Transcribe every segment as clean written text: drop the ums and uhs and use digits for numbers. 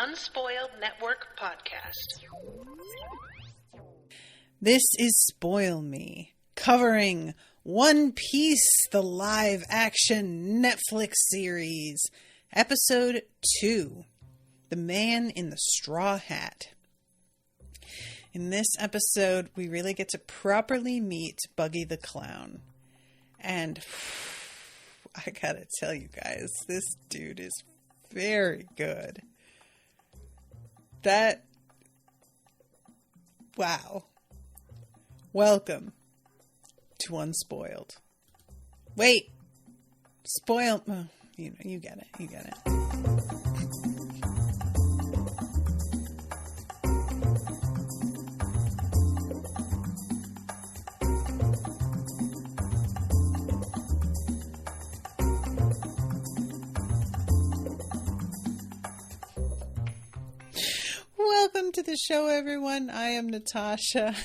Unspoiled Network podcast. This is Spoil Me, covering One Piece, the live-action Netflix series, Episode 2, The Man in the Straw Hat. In this episode, we really get to properly meet Buggy the Clown. And I gotta tell you guys, this dude is very good. Wow. Welcome to Unspoiled. Wait. Spoil. Oh, you get it. Welcome to the show, everyone. I am Natasha.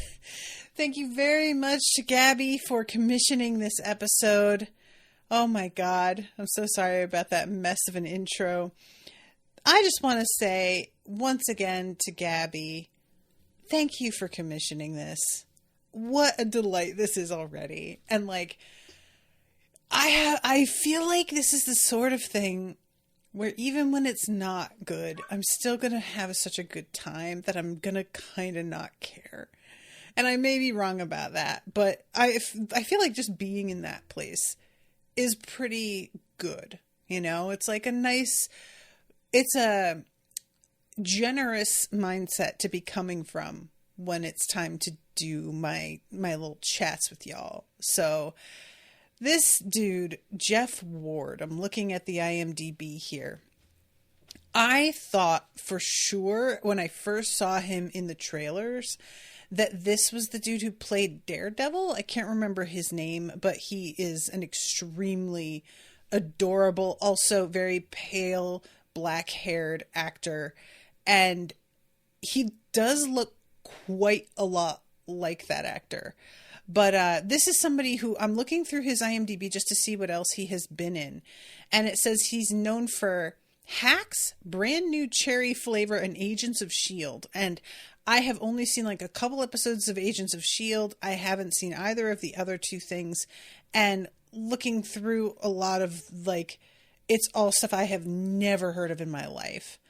Thank you very much to Gabby for commissioning this episode. Oh my God. I'm so sorry about that mess of an intro. I just want to say once again to Gabby, thank you for commissioning this. What a delight this is already. And I feel like this is the sort of thing where even when it's not good, I'm still going to have such a good time that I'm going to kind of not care. And I may be wrong about that, but I feel like just being in that place is pretty good. You know, it's like it's a generous mindset to be coming from when it's time to do my little chats with y'all. So this dude, Jeff Ward, I'm looking at the IMDb here. I thought for sure when I first saw him in the trailers that this was the dude who played Daredevil. I can't remember his name, but he is an extremely adorable, also very pale, black-haired actor. And he does look quite a lot like that actor. But this is somebody who I'm looking through his IMDb just to see what else he has been in. And it says he's known for Hacks, Brand New Cherry Flavor, and Agents of S.H.I.E.L.D. And I have only seen a couple episodes of Agents of S.H.I.E.L.D. I haven't seen either of the other two things. And looking through a lot of it's all stuff I have never heard of in my life.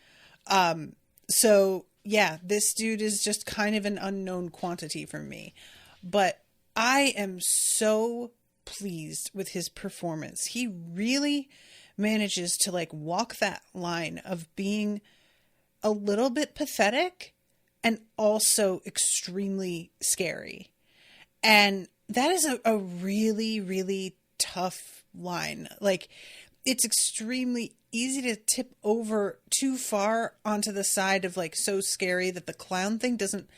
So yeah, this dude is just kind of an unknown quantity for me. But I am so pleased with his performance. He really manages to walk that line of being a little bit pathetic and also extremely scary. And that is a really, really tough line. It's extremely easy to tip over too far onto the side of so scary that the clown thing doesn't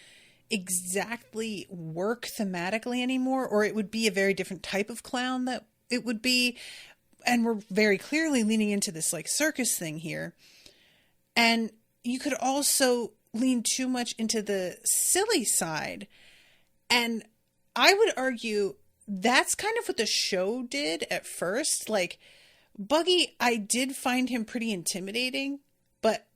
exactly work thematically anymore, or it would be a very different type of clown that it would be. And we're very clearly leaning into this circus thing here. And you could also lean too much into the silly side. And I would argue that's kind of what the show did at first. Buggy, I did find him pretty intimidating, but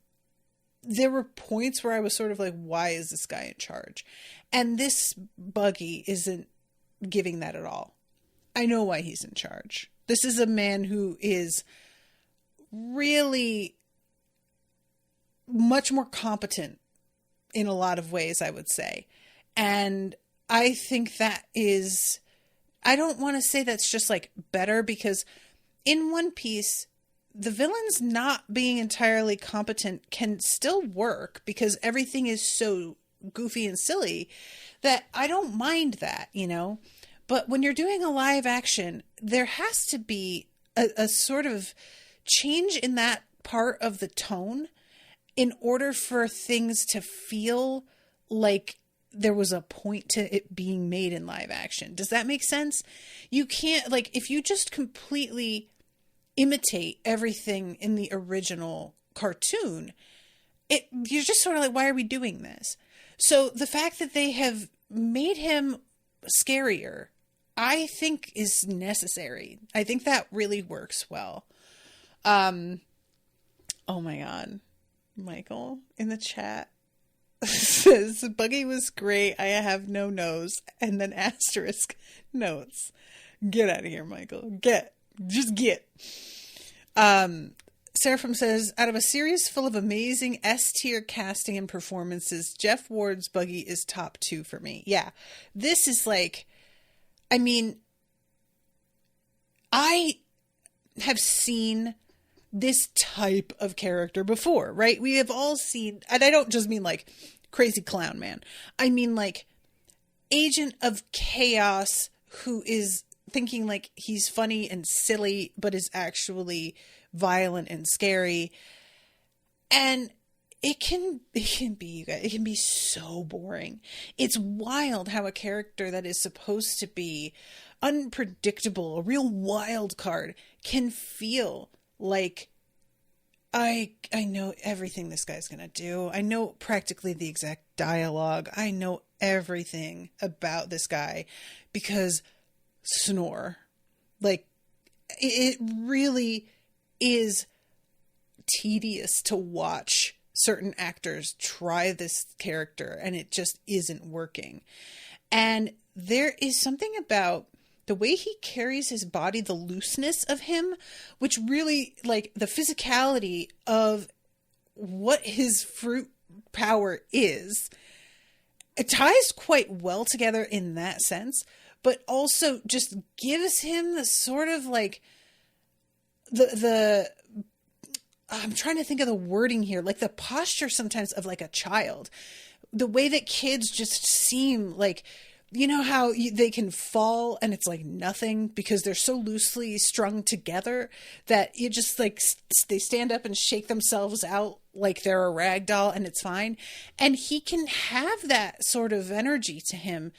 there were points where I was sort of why is this guy in charge? And this Buggy isn't giving that at all. I know why he's in charge. This is a man who is really much more competent in a lot of ways, I would say. And I think that is, I don't want to say that's just better, because in One Piece, the villains not being entirely competent can still work because everything is so goofy and silly that I don't mind that, But when you're doing a live action, there has to be a sort of change in that part of the tone in order for things to feel like there was a point to it being made in live action. Does that make sense? You can't, if you just completely imitate everything in the original cartoon, you're just sort of why are we doing this? So the fact that they have made him scarier, I think is necessary. I think that really works well. Oh my God. Michael in the chat says, Buggy was great. I have no nose. And then asterisk notes. Get out of here, Michael. Just get. Seraphim says, out of a series full of amazing S-tier casting and performances, Jeff Ward's Buggy is top 2 for me. Yeah. This is like, I mean, I have seen this type of character before, right? We have all seen, and I don't just mean like crazy clown man. I mean like agent of chaos who is thinking like he's funny and silly, but is actually violent and scary. And it can be so boring. It's wild how a character that is supposed to be unpredictable, a real wild card, can feel like I know everything this guy's gonna do. I know practically the exact dialogue. I know everything about this guy because snore. Like, it really is tedious to watch certain actors try this character and it just isn't working. And there is something about the way he carries his body, the looseness of him, which really, like, the physicality of what his fruit power is, it ties quite well together in that sense, but also just gives him the sort of like the I'm trying to think of the wording here, like the posture sometimes of like a child, the way that kids just seem like, you know how they can fall and it's like nothing because they're so loosely strung together that you just like, they stand up and shake themselves out like they're a rag doll and it's fine. And he can have that sort of energy to him.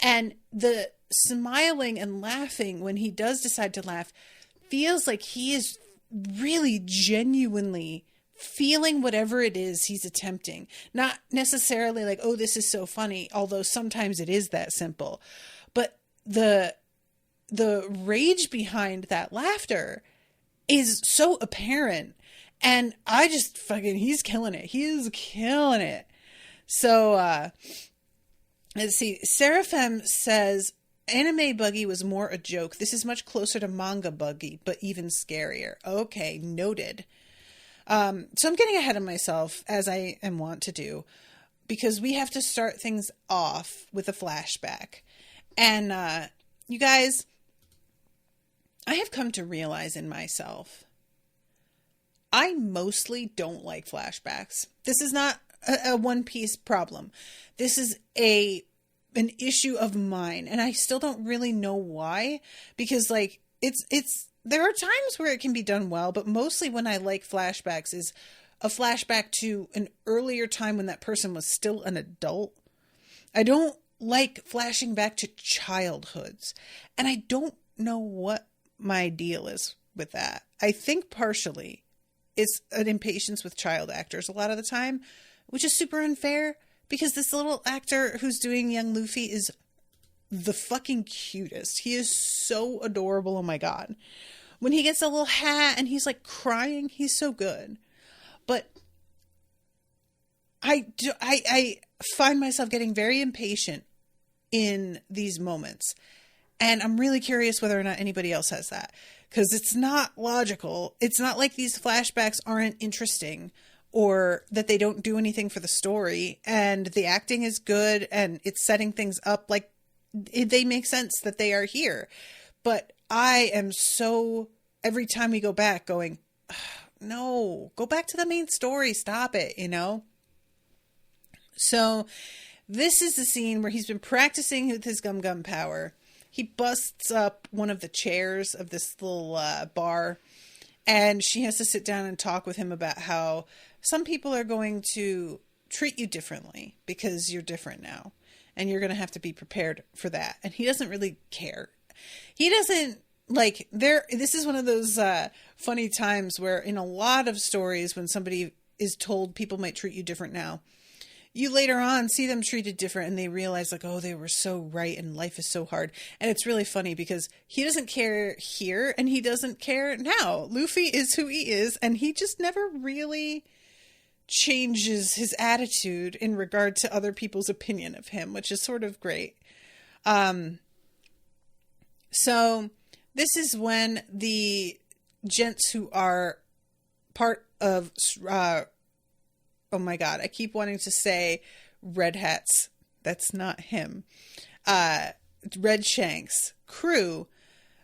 And the smiling and laughing when he does decide to laugh feels like he is really genuinely feeling whatever it is he's attempting. Not necessarily like, oh, this is so funny, although sometimes it is that simple. But the rage behind that laughter is so apparent. And I just he's killing it. He is killing it. So, let's see. Seraphim says, anime Buggy was more a joke. This is much closer to manga Buggy, but even scarier. Okay, noted. So I'm getting ahead of myself, as I am wont to do, because we have to start things off with a flashback. And you guys, I have come to realize in myself, I mostly don't like flashbacks. This is not a One Piece problem. This is an issue of mine, and I still don't really know why, because like it's there are times where it can be done well, but mostly when I like flashbacks is a flashback to an earlier time when that person was still an adult. I don't like flashing back to childhoods, and I don't know what my deal is with that. I think partially it's an impatience with child actors a lot of the time, which is super unfair. Because this little actor who's doing young Luffy is the fucking cutest. He is so adorable. Oh my God. When he gets a little hat and he's like crying, he's so good. But I find myself getting very impatient in these moments. And I'm really curious whether or not anybody else has that. Because it's not logical. It's not like these flashbacks aren't interesting, or that they don't do anything for the story, and the acting is good and it's setting things up like they make sense that they are here. But I am so, every time we go back going, no, go back to the main story. Stop it, you know? So this is the scene where he's been practicing with his gum power. He busts up one of the chairs of this little bar, and she has to sit down and talk with him about how some people are going to treat you differently because you're different now, and you're going to have to be prepared for that. And he doesn't really care. He doesn't like this is one of those funny times where in a lot of stories, when somebody is told people might treat you different now, you later on see them treated different and they realize like, oh, they were so right and life is so hard. And it's really funny because he doesn't care here and he doesn't care now. Luffy is who he is, and he just never really changes his attitude in regard to other people's opinion of him, which is sort of great. So this is when the gents who are part of, oh my God, I keep wanting to say Red Hats. That's not him. Red Shanks crew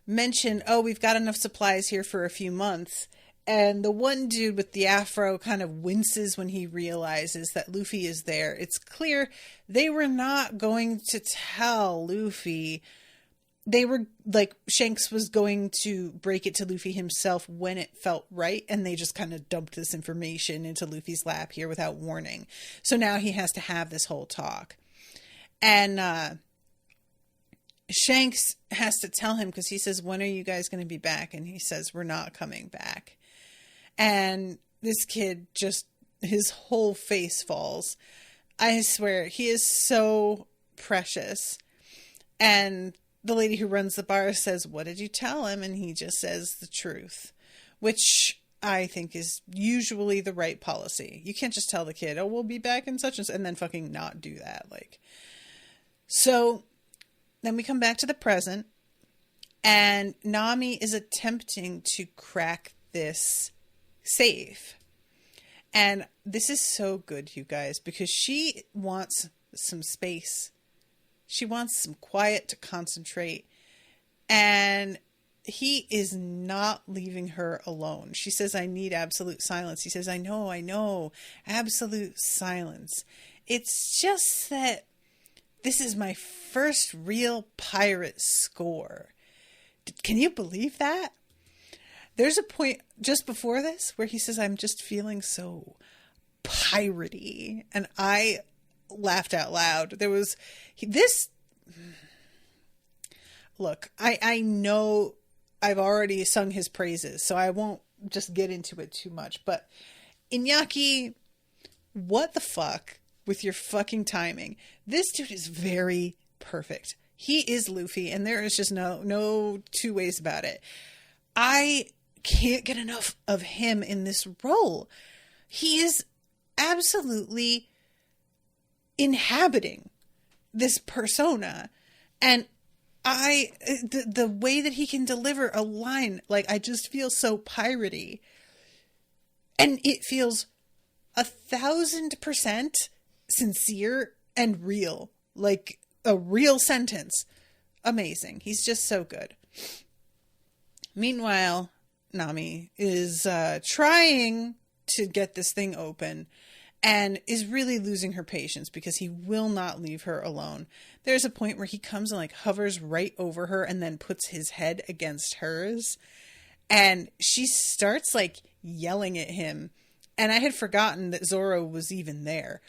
mention, oh, we've got enough supplies here for a few months. And the one dude with the afro kind of winces when he realizes that Luffy is there. It's clear they were not going to tell Luffy. They were like, Shanks was going to break it to Luffy himself when it felt right. And they just kind of dumped this information into Luffy's lap here without warning. So now he has to have this whole talk. And Shanks has to tell him, because he says, when are you guys going to be back? And he says, we're not coming back. And this kid just, his whole face falls. I swear, he is so precious. And the lady who runs the bar says, what did you tell him? And he just says the truth, which I think is usually the right policy. You can't just tell the kid, oh, we'll be back in such and then fucking not do that. Like, so then we come back to the present, and Nami is attempting to crack this safe. And this is so good, you guys, because she wants some space. She wants some quiet to concentrate. And he is not leaving her alone. She says, I need absolute silence. He says, I know, absolute silence. It's just that this is my first real pirate score. Can you believe that? There's a point just before this where he says, I'm just feeling so piratey. And I laughed out loud. There was this. Look, I know I've already sung his praises, so I won't just get into it too much. But Iñaki, what the fuck with your fucking timing? This dude is very perfect. He is Luffy, and there is just no two ways about it. I can't get enough of him in this role. He is absolutely inhabiting this persona, and the way that he can deliver a line, like, I just feel so piratey, and it feels 1,000% sincere and real, like a real sentence. Amazing. He's just so good. Meanwhile, Nami is trying to get this thing open and is really losing her patience because he will not leave her alone. There's a point where he comes and like hovers right over her and then puts his head against hers. And she starts like yelling at him. And I had forgotten that Zoro was even there.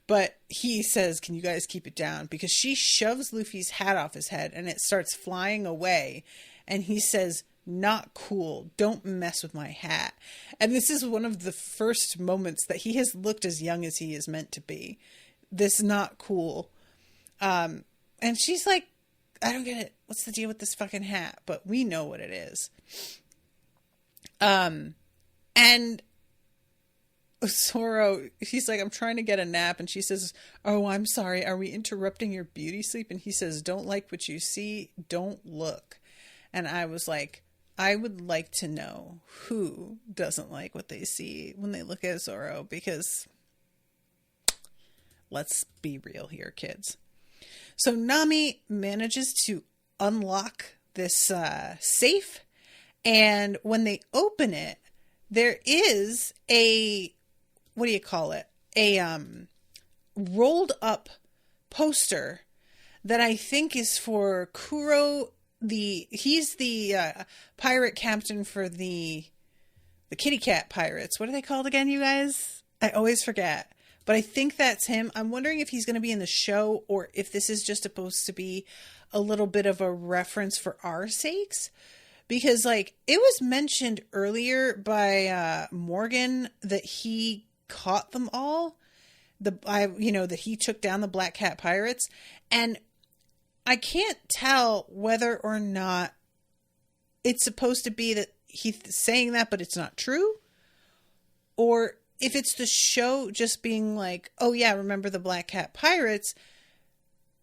But he says, can you guys keep it down? Because she shoves Luffy's hat off his head and it starts flying away. And he says, not cool. Don't mess with my hat. And this is one of the first moments that he has looked as young as he is meant to be. This not cool. And she's like, I don't get it. What's the deal with this fucking hat? But we know what it is. And Zoro, he's like, I'm trying to get a nap. And she says, oh, I'm sorry. Are we interrupting your beauty sleep? And he says, don't like what you see. Don't look. And I was like, I would like to know who doesn't like what they see when they look at Zoro, because let's be real here, kids. So Nami manages to unlock this safe, and when they open it, there is a, what do you call it? A rolled up poster that I think is for Kuro. He's the pirate captain for the kitty cat pirates. What are they called again, you guys? I always forget. But I think that's him. I'm wondering if he's going to be in the show or if this is just supposed to be a little bit of a reference for our sakes. Because, like, it was mentioned earlier by Morgan that he caught them all. That he took down the Black Cat pirates. And I can't tell whether or not it's supposed to be that he's saying that, but it's not true. Or if it's the show just being like, oh yeah, remember the Black Cat Pirates,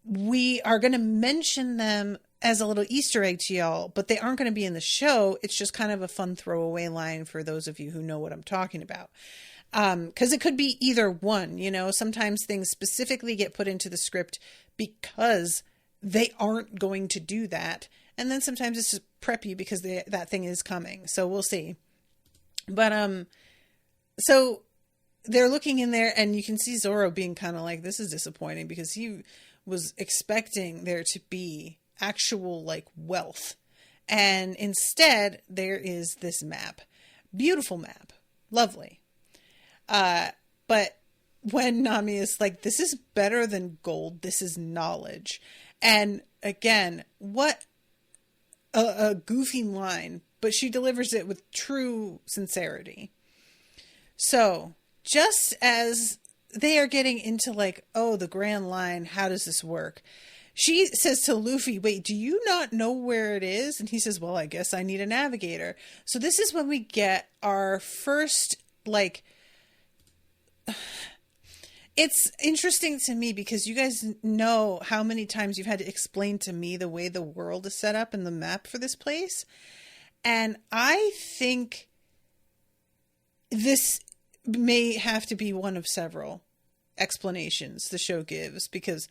we are going to mention them as a little Easter egg to y'all, but they aren't going to be in the show. It's just kind of a fun throwaway line for those of you who know what I'm talking about. Because it could be either one, you know, sometimes things specifically get put into the script because they aren't going to do that. And then sometimes it's just prep you because that thing is coming. So we'll see. But, so they're looking in there and you can see Zorro being kind of like, this is disappointing, because he was expecting there to be actual like wealth. And instead there is this map, beautiful map, lovely. But when Nami is like, this is better than gold, this is knowledge. And again, what a goofy line, but she delivers it with true sincerity. So just as they are getting into like, oh, the Grand Line, how does this work? She says to Luffy, wait, do you not know where it is? And he says, well, I guess I need a navigator. So this is when we get our first, like, it's interesting to me because you guys know how many times you've had to explain to me the way the world is set up and the map for this place. And I think this may have to be one of several explanations the show gives, because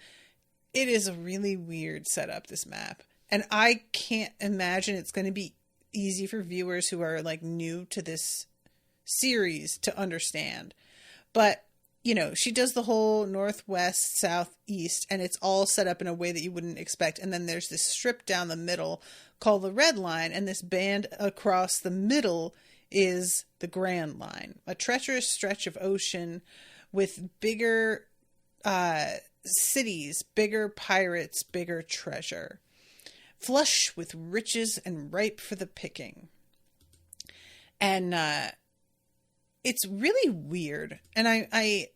it is a really weird setup, this map. And I can't imagine it's going to be easy for viewers who are like new to this series to understand. But, you know, she does the whole northwest, southeast, and it's all set up in a way that you wouldn't expect. And then there's this strip down the middle called the Red Line, and this band across the middle is the Grand Line, a treacherous stretch of ocean with bigger cities, bigger pirates, bigger treasure, flush with riches and ripe for the picking. And it's really weird. And I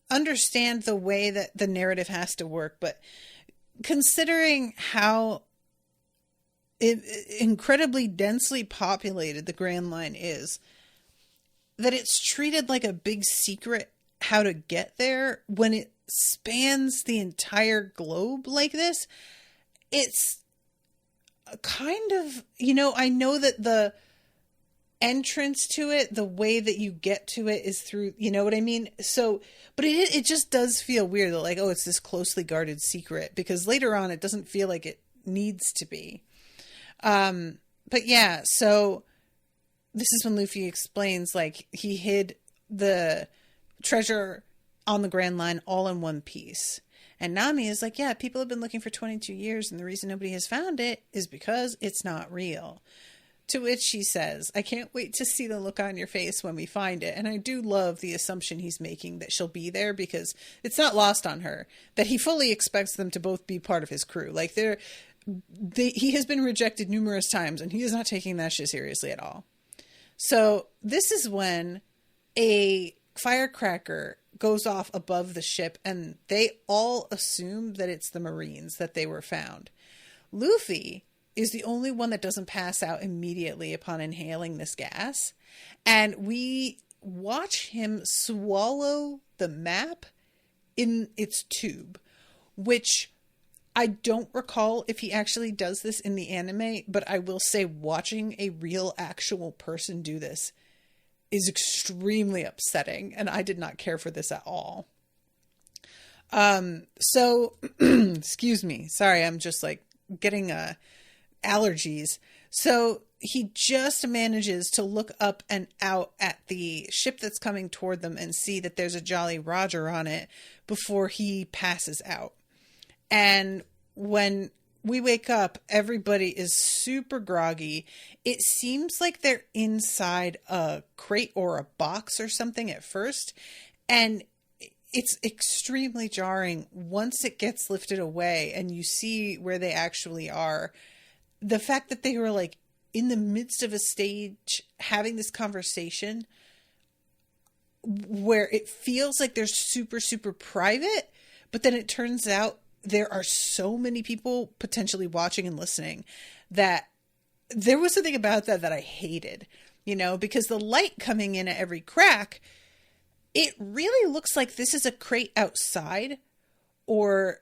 understand the way that the narrative has to work, but considering how incredibly densely populated the Grand Line is, that it's treated like a big secret how to get there when it spans the entire globe like this. It's kind of, you know, I know that the entrance to it, the way that you get to it is through, you know what I mean? So, but it just does feel weird that like, oh, it's this closely guarded secret, because later on it doesn't feel like it needs to be. But yeah, so this is when Luffy explains like he hid the treasure on the Grand Line all in one piece. And Nami is like, yeah, people have been looking for 22 years and the reason nobody has found it is because it's not real. To which she says, I can't wait to see the look on your face when we find it. And I do love the assumption he's making that she'll be there, because it's not lost on her that he fully expects them to both be part of his crew. Like he has been rejected numerous times and he is not taking that shit seriously at all. So this is when a firecracker goes off above the ship and they all assume that it's the Marines that they were found. Luffy is the only one that doesn't pass out immediately upon inhaling this gas. And we watch him swallow the map in its tube, which I don't recall if he actually does this in the anime, but I will say watching a real actual person do this is extremely upsetting, and I did not care for this at all. So, excuse me. Sorry, I'm just like getting allergies. So he just manages to look up and out at the ship that's coming toward them and see that there's a Jolly Roger on it before he passes out. And when we wake up, everybody is super groggy. It seems like they're inside a crate or a box or something at first. And it's extremely jarring once it gets lifted away and you see where they actually are. The fact that they were like in the midst of a stage having this conversation where it feels like they're super, super private, but then it turns out there are so many people potentially watching and listening that there was something about that I hated, because the light coming in at every crack, it really looks like this is a crate outside or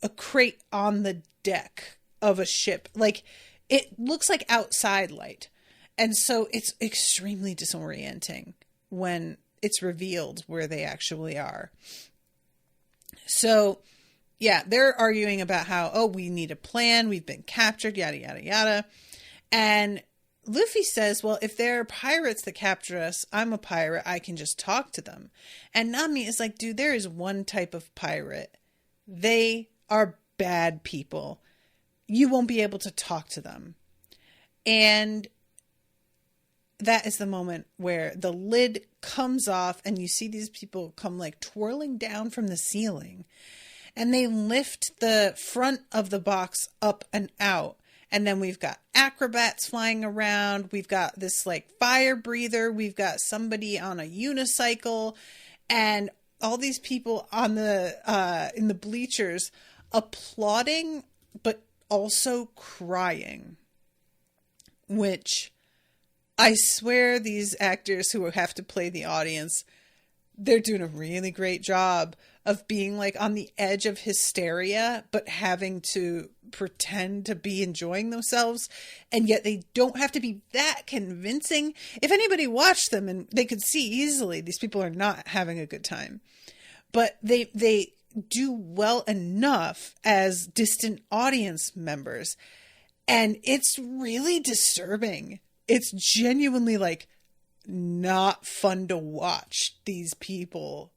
a crate on the deck of a ship. Like, it looks like outside light. And so it's extremely disorienting when it's revealed where they actually are. So, yeah, they're arguing about how, we need a plan. We've been captured, yada, yada, yada. And Luffy says, well, if there are pirates that capture us, I'm a pirate. I can just talk to them. And Nami is like, dude, there is one type of pirate. They are bad people. You won't be able to talk to them. And that is the moment where the lid comes off and you see these people come like twirling down from the ceiling. And they lift the front of the box up and out. And then we've got acrobats flying around. We've got this like fire breather. We've got somebody on a unicycle. And all these people on the in the bleachers applauding, but also crying. Which I swear these actors who have to play the audience, they're doing a really great job of being like on the edge of hysteria, but having to pretend to be enjoying themselves. And yet they don't have to be that convincing. If anybody watched them, and they could see easily, these people are not having a good time, but they do well enough as distant audience members. And it's really disturbing. It's genuinely like not fun to watch these people.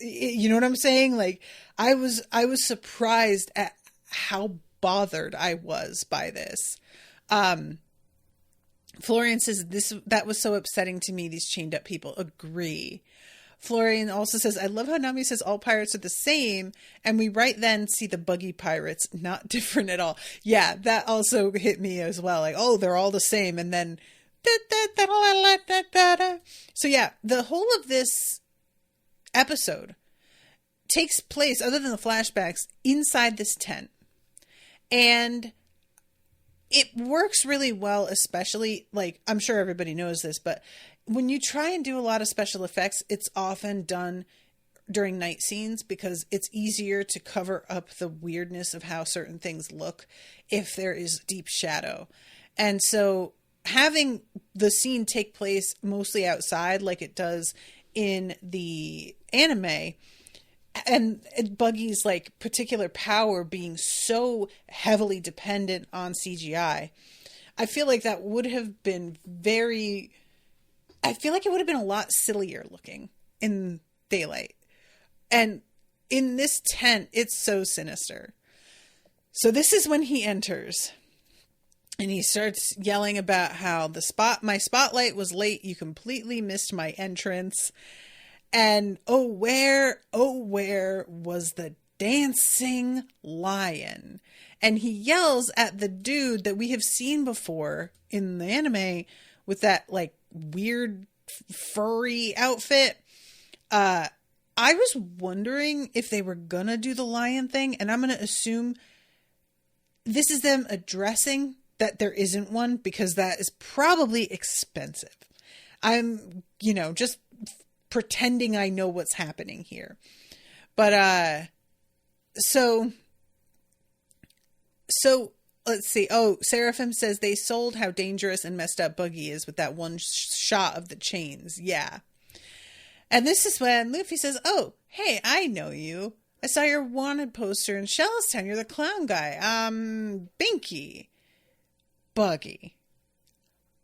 You know what I'm saying? Like, I was surprised at how bothered I was by this. Florian says that was so upsetting to me, these chained up people. Agree. Florian also says, I love how Nami says all pirates are the same. And we right then see the Buggy pirates, not different at all. Yeah, that also hit me as well. Like, they're all the same. And then, so yeah, the whole of this episode takes place, other than the flashbacks, inside this tent. And it works really well, especially, like, I'm sure everybody knows this, but when you try and do a lot of special effects, it's often done during night scenes because it's easier to cover up the weirdness of how certain things look if there is deep shadow. And so having the scene take place mostly outside like it does in the anime, and Buggy's like particular power being so heavily dependent on CGI, I feel like that would have been I feel like it would have been a lot sillier looking in daylight. And in this tent, it's so sinister. So this is when he enters. And he starts yelling about how my spotlight was late. You completely missed my entrance. And where was the dancing lion? And he yells at the dude that we have seen before in the anime with that like weird furry outfit. I was wondering if they were gonna do the lion thing, and I'm gonna assume this is them addressing that there isn't one, because that is probably expensive. I'm, just pretending I know what's happening here. But, so let's see. Seraphim says they sold how dangerous and messed up Buggy is with that one shot of the chains. Yeah. And this is when Luffy says, hey, I know you. I saw your wanted poster in Shellistown. You're the clown guy. Binky. Buggy.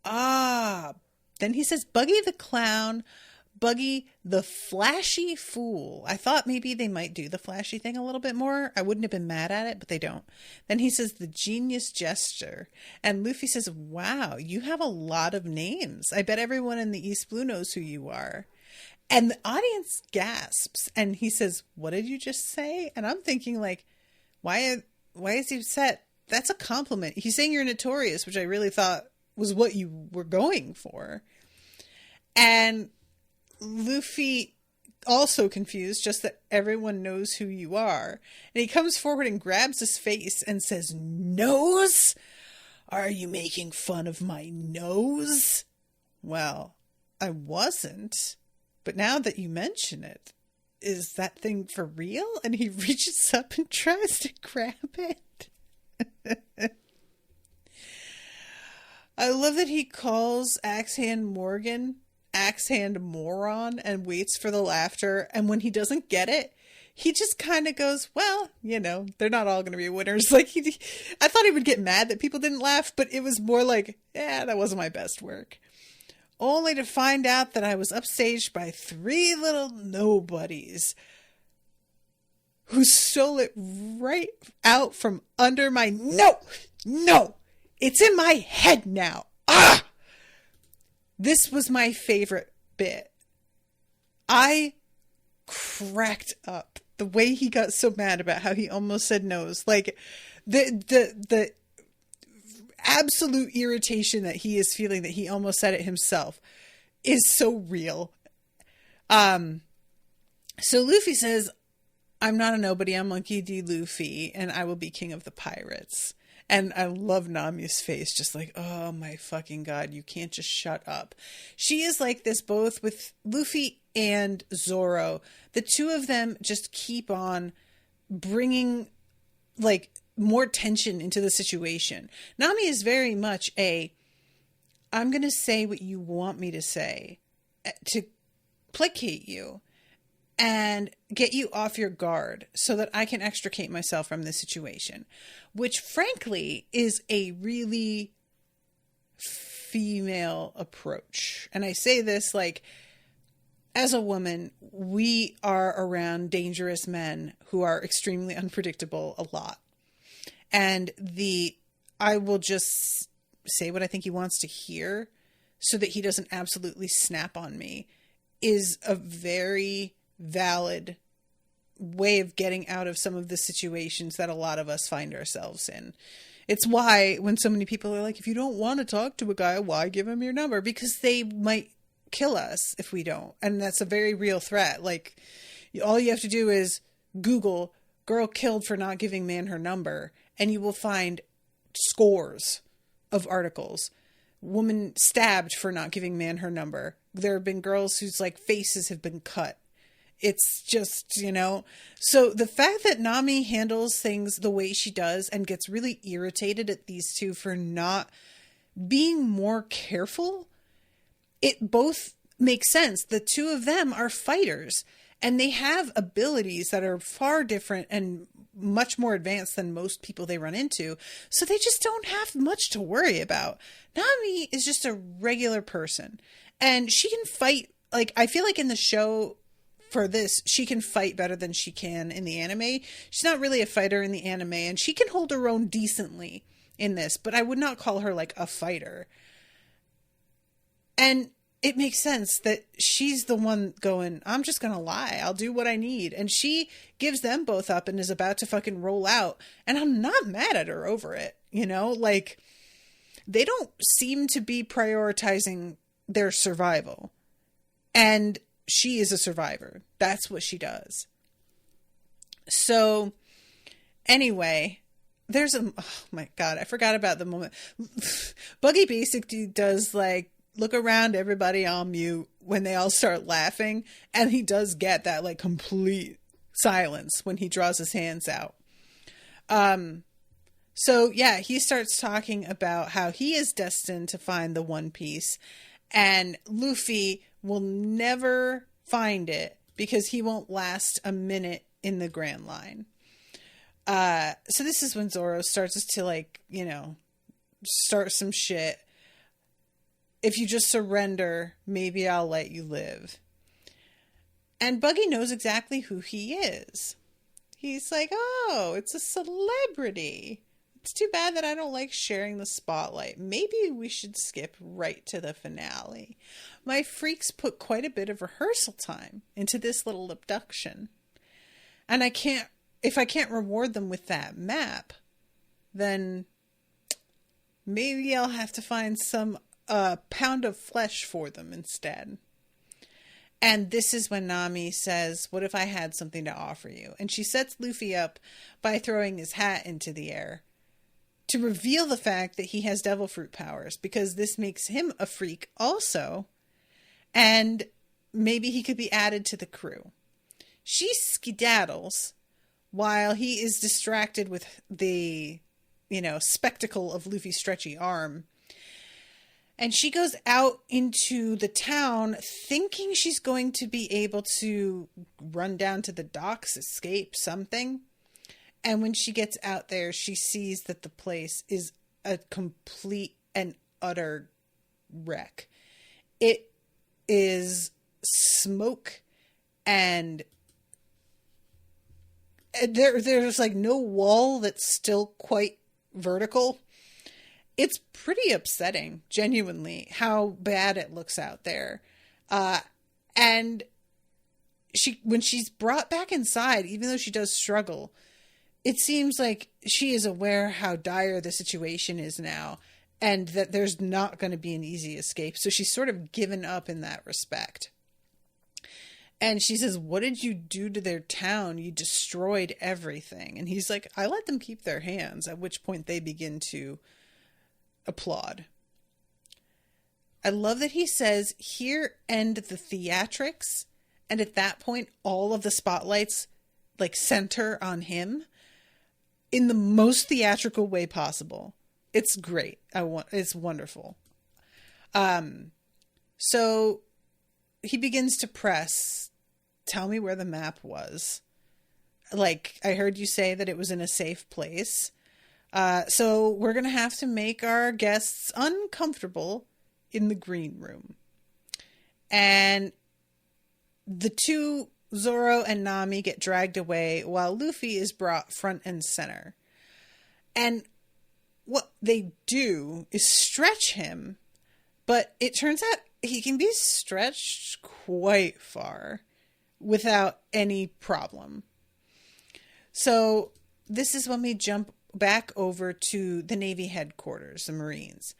Then he says, Buggy the clown, Buggy the flashy fool. I thought maybe they might do the flashy thing a little bit more. I wouldn't have been mad at it, but they don't. Then he says, the genius gesture. And Luffy says, wow, you have a lot of names. I bet everyone in the East Blue knows who you are. And the audience gasps. And he says, what did you just say? And I'm thinking, like, why is he upset? That's a compliment. He's saying you're notorious, which I really thought was what you were going for. And Luffy, also confused, just that everyone knows who you are. And he comes forward and grabs his face and says, nose? Are you making fun of my nose? Well, I wasn't. But now that you mention it, is that thing for real? And he reaches up and tries to grab it. I love that he calls Axe Hand Morgan Axe Hand Moron and waits for the laughter. And when he doesn't get it, he just kind of goes, well, you know, they're not all going to be winners. Like, I thought he would get mad that people didn't laugh, but it was more like, yeah, that wasn't my best work. Only to find out that I was upstaged by three little nobodies who stole it right out from under my... No! It's in my head now. Ah! This was my favorite bit. I cracked up the way he got so mad about how he almost said no's. Like, the absolute irritation that he is feeling that he almost said it himself is so real. So Luffy says, I'm not a nobody, I'm Monkey D. Luffy, and I will be king of the pirates. And I love Nami's face, just like, oh my fucking god, you can't just shut up. She is like this both with Luffy and Zoro. The two of them just keep on bringing, like, more tension into the situation. Nami is very much I'm going to say what you want me to say to placate you and get you off your guard so that I can extricate myself from this situation, which frankly is a really female approach. And I say this like, as a woman, we are around dangerous men who are extremely unpredictable a lot. And I will just say what I think he wants to hear so that he doesn't absolutely snap on me is a very valid way of getting out of some of the situations that a lot of us find ourselves in. It's why when so many people are like, if you don't want to talk to a guy, why give him your number? Because they might kill us if we don't. And that's a very real threat. Like, all you have to do is Google girl killed for not giving man her number, and you will find scores of articles. Woman stabbed for not giving man her number. There have been girls whose like faces have been cut. It's just, you know, so the fact that Nami handles things the way she does and gets really irritated at these two for not being more careful, it both makes sense. The two of them are fighters and they have abilities that are far different and much more advanced than most people they run into. So they just don't have much to worry about. Nami is just a regular person and she can fight. Like, I feel like in the show for this, she can fight better than she can in the anime. She's not really a fighter in the anime and she can hold her own decently in this, but I would not call her like a fighter. And it makes sense that she's the one going, I'm just going to lie. I'll do what I need. And she gives them both up and is about to fucking roll out. And I'm not mad at her over it. You know, like, they don't seem to be prioritizing their survival. And she is a survivor. That's what she does. So anyway, oh my God, I forgot about the moment. Buggy basically does like, look around, everybody on mute when they all start laughing. And he does get that like complete silence when he draws his hands out. So yeah, he starts talking about how he is destined to find the One Piece and Luffy will never find it because he won't last a minute in the Grand Line. So this is when Zoro starts to like, you know, start some shit. If you just surrender, maybe I'll let you live. And Buggy knows exactly who he is. He's like, oh, it's a celebrity. It's too bad that I don't like sharing the spotlight. Maybe we should skip right to the finale. My freaks put quite a bit of rehearsal time into this little abduction. And if I can't reward them with that map, then maybe I'll have to find some pound of flesh for them instead. And this is when Nami says, what if I had something to offer you? And she sets Luffy up by throwing his hat into the air. to reveal the fact that he has devil fruit powers, because this makes him a freak also, and maybe he could be added to the crew. She skedaddles while he is distracted with the, spectacle of Luffy's stretchy arm. And she goes out into the town thinking she's going to be able to run down to the docks, escape something. And when she gets out there, she sees that the place is a complete and utter wreck. It is smoke, and there's like no wall that's still quite vertical. It's pretty upsetting, genuinely, how bad it looks out there. And when she's brought back inside, even though she does struggle, it seems like she is aware how dire the situation is now, and that there's not going to be an easy escape. So she's sort of given up in that respect. And she says, "What did you do to their town? You destroyed everything." And he's like, "I let them keep their hands," at which point they begin to applaud. I love that he says, "Here end the theatrics." And at that point, all of the spotlights center on him in the most theatrical way possible. It's great. It's wonderful. So he begins to press, "Tell me where the map was. I heard you say that it was in a safe place. So we're going to have to make our guests uncomfortable in the green room." And the two, Zoro and Nami, get dragged away while Luffy is brought front and center. And what they do is stretch him, but it turns out he can be stretched quite far without any problem. So this is when we jump back over to the Navy headquarters, the Marines.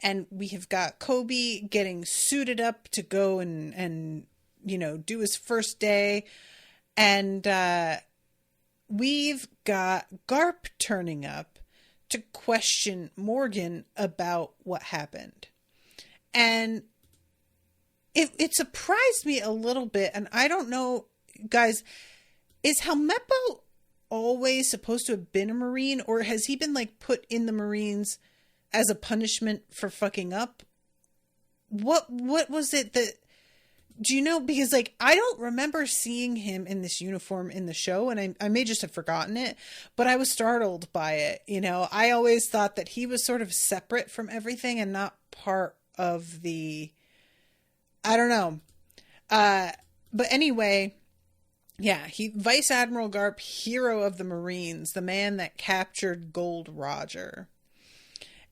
And we have got Kobe getting suited up to go and do his first day. And we've got Garp turning up to question Morgan about what happened. And it surprised me a little bit. And I don't know, guys, is Helmeppo always supposed to have been a Marine, or has he been put in the Marines as a punishment for fucking up? What was it that, do you know? Because I don't remember seeing him in this uniform in the show, and I may just have forgotten it, but I was startled by it. I always thought that he was sort of separate from everything and not part of the, I don't know. But anyway, yeah, Vice Admiral Garp, hero of the Marines, the man that captured Gold Roger.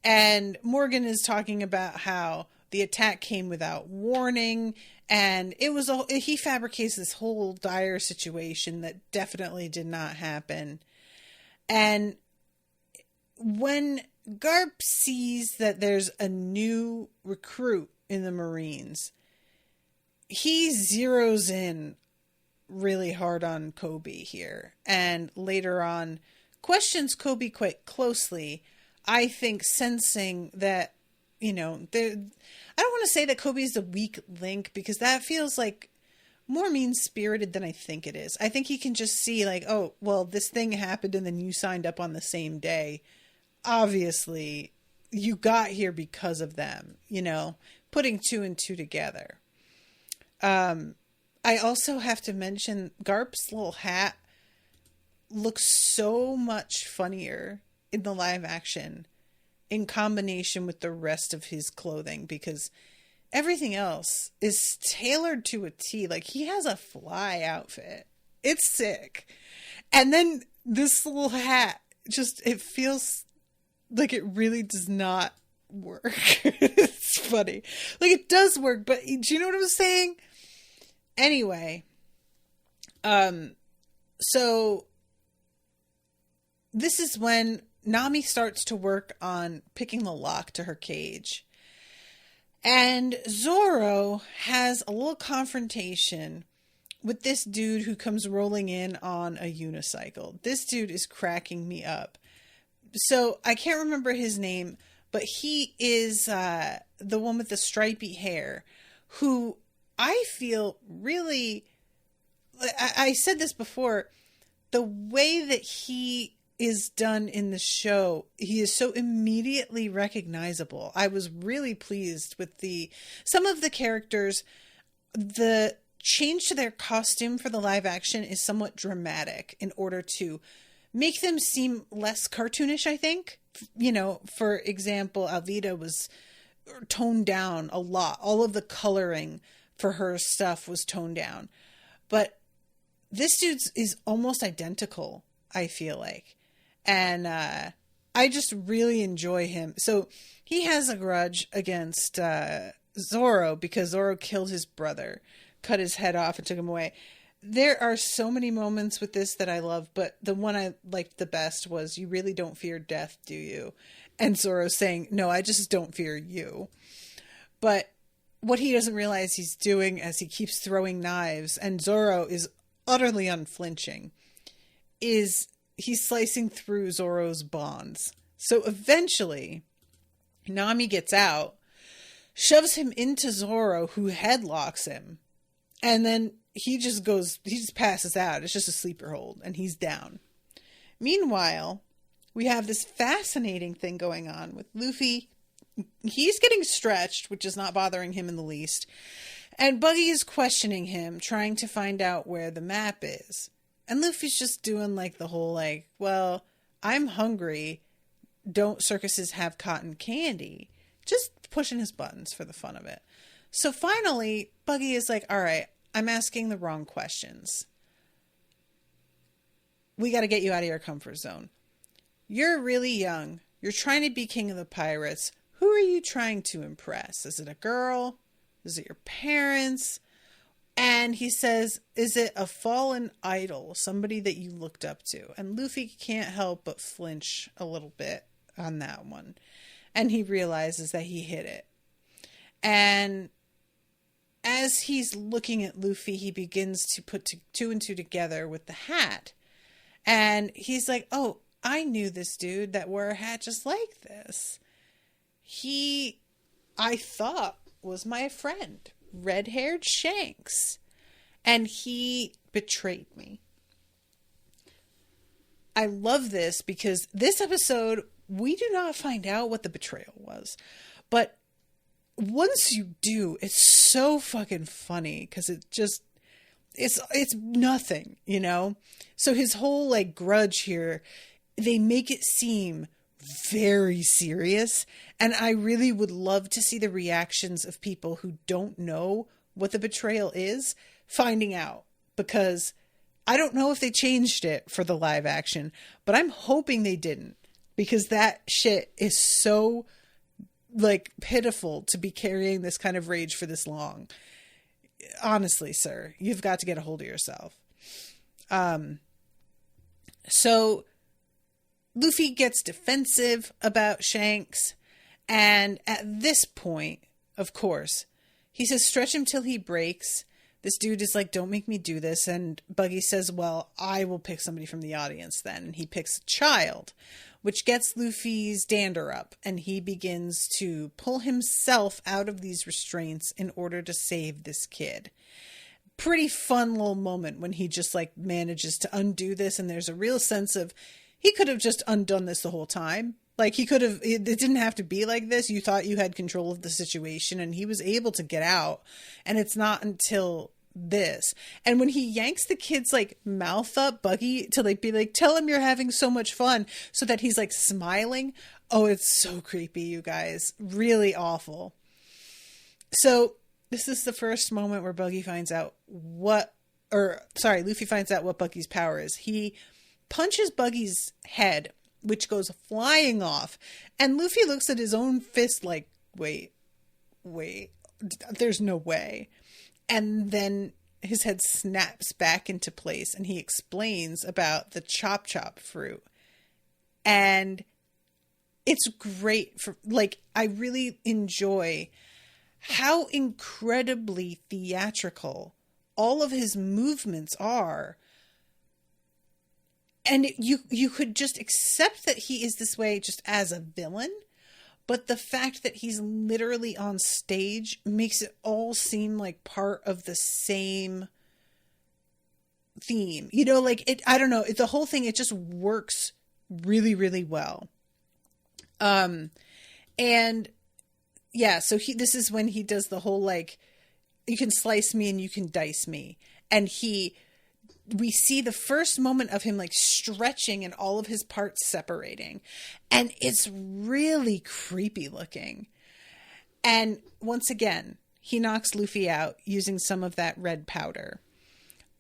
And Morgan is talking about how the attack came without warning, and he fabricates this whole dire situation that definitely did not happen. And when Garp sees that there's a new recruit in the Marines, he zeroes in really hard on Kobe here, and later on questions Kobe quite closely, I think sensing that, I don't want to say that Kobe's the weak link, because that feels more mean-spirited than I think it is. I think he can just see oh, well, this thing happened and then you signed up on the same day. Obviously, you got here because of them, putting two and two together. I also have to mention Garp's little hat looks so much funnier in the live action in combination with the rest of his clothing, because everything else is tailored to a T. He has a fly outfit. It's sick. And then this little hat, it feels like it really does not work. It's funny. It does work, but do you know what I'm saying? Anyway, so this is when Nami starts to work on picking the lock to her cage. And Zoro has a little confrontation with this dude who comes rolling in on a unicycle. This dude is cracking me up. So I can't remember his name, but he is the one with the stripy hair who I feel really, I said this before, the way that he is done in the show, he is so immediately recognizable. I was really pleased with some of the characters. The change to their costume for the live action is somewhat dramatic in order to make them seem less cartoonish, I think. You know, for example, Alvida was toned down a lot. All of the coloring for her stuff was toned down. But this dude's is almost identical, I feel like. And I just really enjoy him. So he has a grudge against Zorro because Zorro killed his brother, cut his head off and took him away. There are so many moments with this that I love, but the one I liked the best was, "You really don't fear death, do you?" And Zorro saying, "No, I just don't fear you." But what he doesn't realize he's doing as he keeps throwing knives, and Zorro is utterly unflinching, is he's slicing through Zorro's bonds. So eventually, Nami gets out, shoves him into Zorro, who headlocks him, and then he just passes out. It's just a sleeper hold, and he's down. Meanwhile, we have this fascinating thing going on with Luffy. He's getting stretched, which is not bothering him in the least. And Buggy is questioning him, trying to find out where the map is. And Luffy's just doing like the whole like, well, I'm hungry. Don't circuses have cotton candy? Just pushing his buttons for the fun of it. So finally, Buggy is like, all right, I'm asking the wrong questions. We got to get you out of your comfort zone. You're really young. You're trying to be king of the pirates. Who are you trying to impress? Is it a girl? Is it your parents? And he says, is it a fallen idol? Somebody that you looked up to? And Luffy can't help but flinch a little bit on that one. And he realizes that he hit it. And as he's looking at Luffy, he begins to put two and two together with the hat. And he's like, oh, I knew this dude that wore a hat just like this. I thought was my friend, red-haired Shanks. And he betrayed me. I love this because this episode, we do not find out what the betrayal was. But once you do, it's so fucking funny because it's nothing, you know? So his whole like grudge here, they make it seem very serious. And I really would love to see the reactions of people who don't know what the betrayal is finding out, because I don't know if they changed it for the live action, but I'm hoping they didn't, because that shit is so like pitiful to be carrying this kind of rage for this long. Honestly, sir, you've got to get a hold of yourself. So Luffy gets defensive about Shanks. And at this point, of course, he says, stretch him till he breaks. This dude is like, don't make me do this. And Buggy says, well, I will pick somebody from the audience then. And he picks a child, which gets Luffy's dander up. And he begins to pull himself out of these restraints in order to save this kid. Pretty fun little moment when he just like manages to undo this. And there's a real sense of, he could have just undone this the whole time. Like he could have, it didn't have to be like this. You thought you had control of the situation and he was able to get out. And it's not until this. And when he yanks the kid's like mouth up, Buggy, to like be like, tell him you're having so much fun, so that he's like smiling. Oh, it's so creepy, you guys. Really awful. So this is the first moment where Luffy finds out what Buggy's power is. He punches Buggy's head, which goes flying off. And Luffy looks at his own fist like, wait, there's no way. And then his head snaps back into place and he explains about the chop fruit. And it's great for, like, I really enjoy how incredibly theatrical all of his movements are. And you could just accept that he is this way just as a villain. But the fact that he's literally on stage makes it all seem like part of the same theme. You know, like I don't know, the whole thing, it just works really, really well. And yeah, so this is when he does the whole, like, you can slice me and you can dice me. And we see the first moment of him, like, stretching and all of his parts separating. And it's really creepy looking. And once again, he knocks Luffy out using some of that red powder.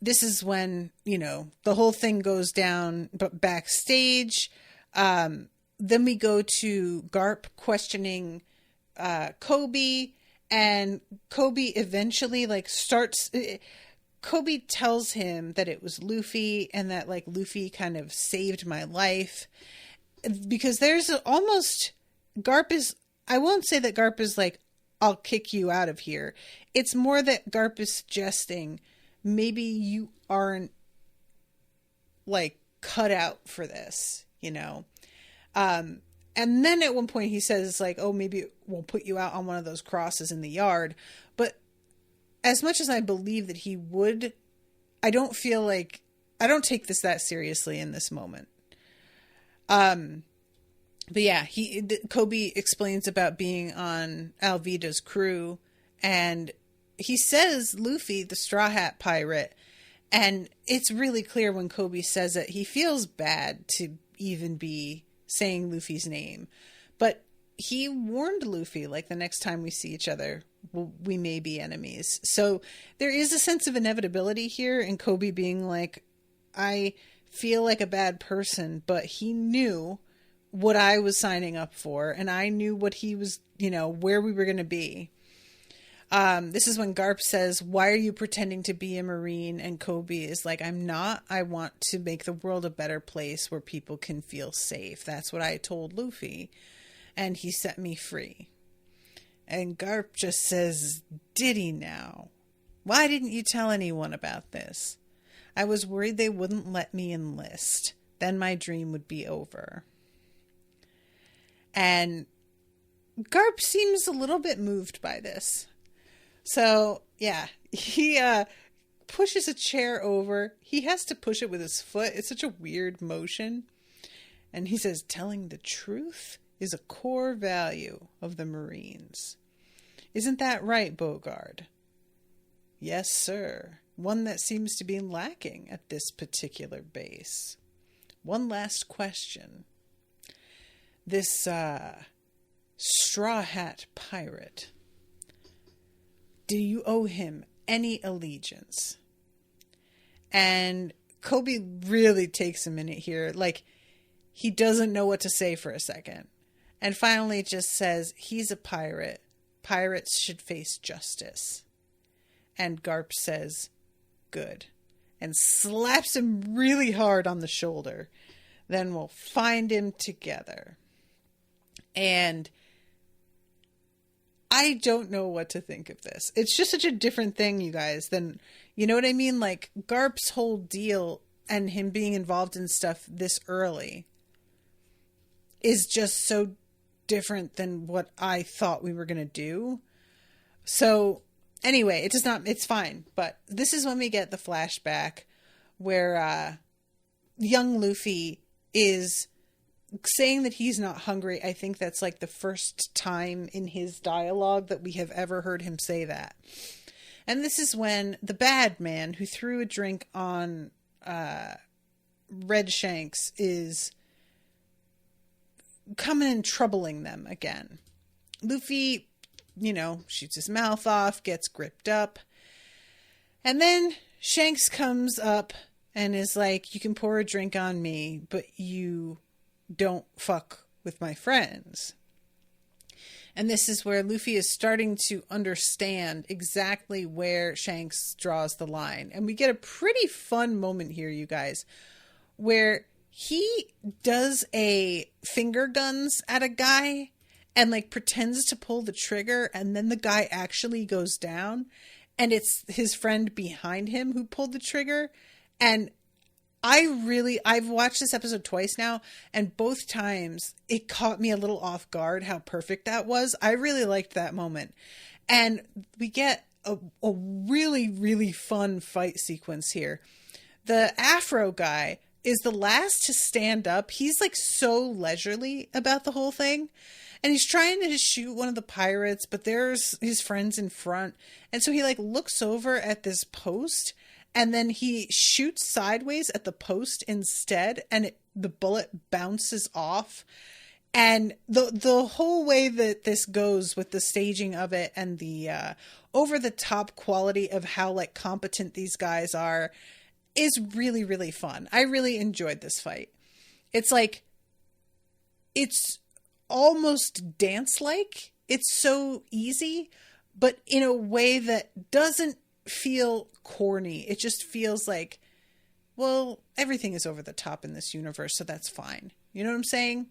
This is when, you know, the whole thing goes down, but backstage. Then we go to Garp questioning Kobe. And Kobe eventually, like, Kobe tells him that it was Luffy and that, like, Luffy kind of saved my life. Because there's Garp is, I won't say that Garp is like, I'll kick you out of here. It's more that Garp is suggesting maybe you aren't, like, cut out for this, you know? And then at one point he says, like, oh, maybe we'll put you out on one of those crosses in the yard. But as much as I believe that he would, I don't take this that seriously in this moment. But yeah, Kobe explains about being on Alvida's crew, and he says Luffy, the Straw Hat Pirate, and it's really clear when Kobe says it, he feels bad to even be saying Luffy's name, but he warned Luffy, like, the next time we see each other, we may be enemies. So there is a sense of inevitability here, and Kobe being like, I feel like a bad person, but he knew what I was signing up for, and I knew what he was, you know, where we were going to be. This is when Garp says, why are you pretending to be a Marine? And Kobe is like, I'm not. I want to make the world a better place where people can feel safe. That's what I told Luffy. And he set me free. And Garp just says, did he now? Why didn't you tell anyone about this? I was worried they wouldn't let me enlist. Then my dream would be over. And Garp seems a little bit moved by this. So, yeah, he pushes a chair over. He has to push it with his foot. It's such a weird motion. And he says, telling the truth is a core value of the Marines. Isn't that right, Bogard? Yes, sir. One that seems to be lacking at this particular base. One last question. This Straw Hat Pirate, do you owe him any allegiance? And Kobe really takes a minute here. Like, he doesn't know what to say for a second. And finally just says, he's a pirate. Pirates should face justice. And Garp says, good. And slaps him really hard on the shoulder. Then we'll find him together. And I don't know what to think of this. It's just such a different thing, you guys, than, you know what I mean? Like, Garp's whole deal and him being involved in stuff this early is just so different than what I thought we were going to do. So anyway, it's fine. But this is when we get the flashback where young Luffy is saying that he's not hungry. I think that's like the first time in his dialogue that we have ever heard him say that. And this is when the bad man who threw a drink on Red Shanks is coming and troubling them again. Luffy, you know, shoots his mouth off, gets gripped up. And then Shanks comes up and is like, you can pour a drink on me, but you don't fuck with my friends. And this is where Luffy is starting to understand exactly where Shanks draws the line. And we get a pretty fun moment here, you guys, where he does a finger guns at a guy and, like, pretends to pull the trigger, and then the guy actually goes down, and it's his friend behind him who pulled the trigger. And I've watched this episode twice now, and both times it caught me a little off guard how perfect that was. I really liked that moment. And we get a really, really fun fight sequence here. The Afro guy is the last to stand up. He's like so leisurely about the whole thing. And he's trying to shoot one of the pirates, but there's his friends in front. And so he like looks over at this post, and then he shoots sideways at the post instead, and the bullet bounces off. And the whole way that this goes with the staging of it and the over the top quality of how like competent these guys are is really, really fun. I really enjoyed this fight. It's like, it's almost dance-like. It's so easy, but in a way that doesn't feel corny. It just feels like, well, everything is over the top in this universe, so that's fine. You know what I'm saying?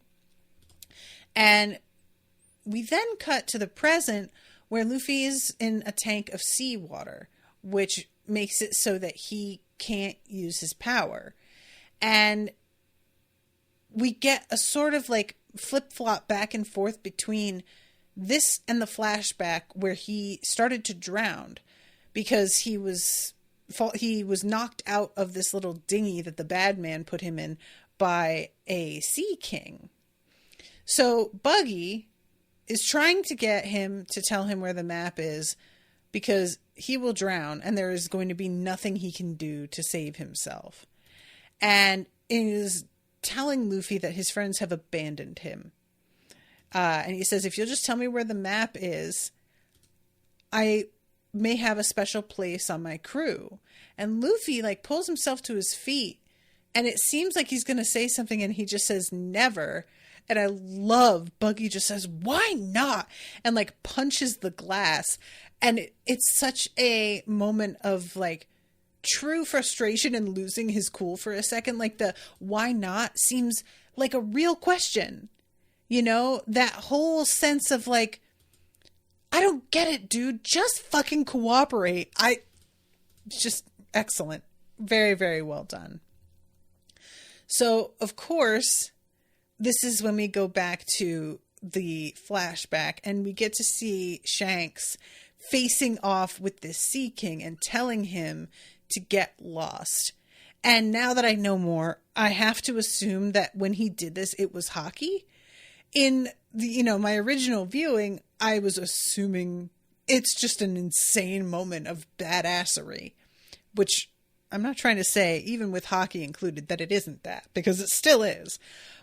And we then cut to the present where Luffy is in a tank of seawater, which makes it so that he can't use his power. And we get a sort of like flip-flop back and forth between this and the flashback where he started to drown because he was knocked out of this little dinghy that the bad man put him in by a sea king. So Buggy is trying to get him to tell him where the map is because he will drown and there is going to be nothing he can do to save himself. And is telling Luffy that his friends have abandoned him. And he says, if you'll just tell me where the map is, I may have a special place on my crew. And Luffy like pulls himself to his feet, and it seems like he's going to say something, and he just says never. And I love Buggy just says, why not? And like punches the glass. And it's such a moment of like true frustration and losing his cool for a second. Like the why not seems like a real question. You know, that whole sense of like, I don't get it, dude. Just fucking cooperate. It's just excellent. Very, very well done. So, of course, this is when we go back to the flashback and we get to see Shanks facing off with this Sea King and telling him to get lost. And now that I know more, I have to assume that when he did this, it was hockey. In the, my original viewing, I was assuming it's just an insane moment of badassery, which I'm not trying to say, even with hockey included, that it isn't that, because it still is.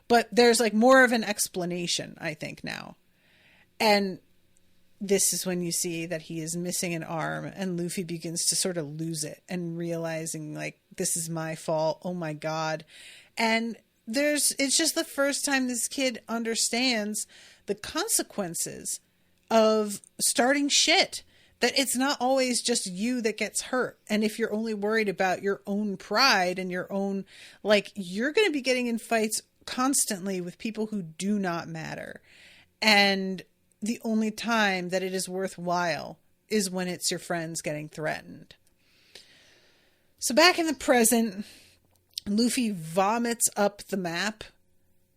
But there's like more of an explanation, I think, now. And this is when you see that he is missing an arm and Luffy begins to sort of lose it and realizing like, this is my fault. Oh my God. And it's just the first time this kid understands the consequences of starting shit, that it's not always just you that gets hurt. And if you're only worried about your own pride and your own, like, you're going to be getting in fights constantly with people who do not matter. And the only time that it is worthwhile is when it's your friends getting threatened. So back in the present, Luffy vomits up the map,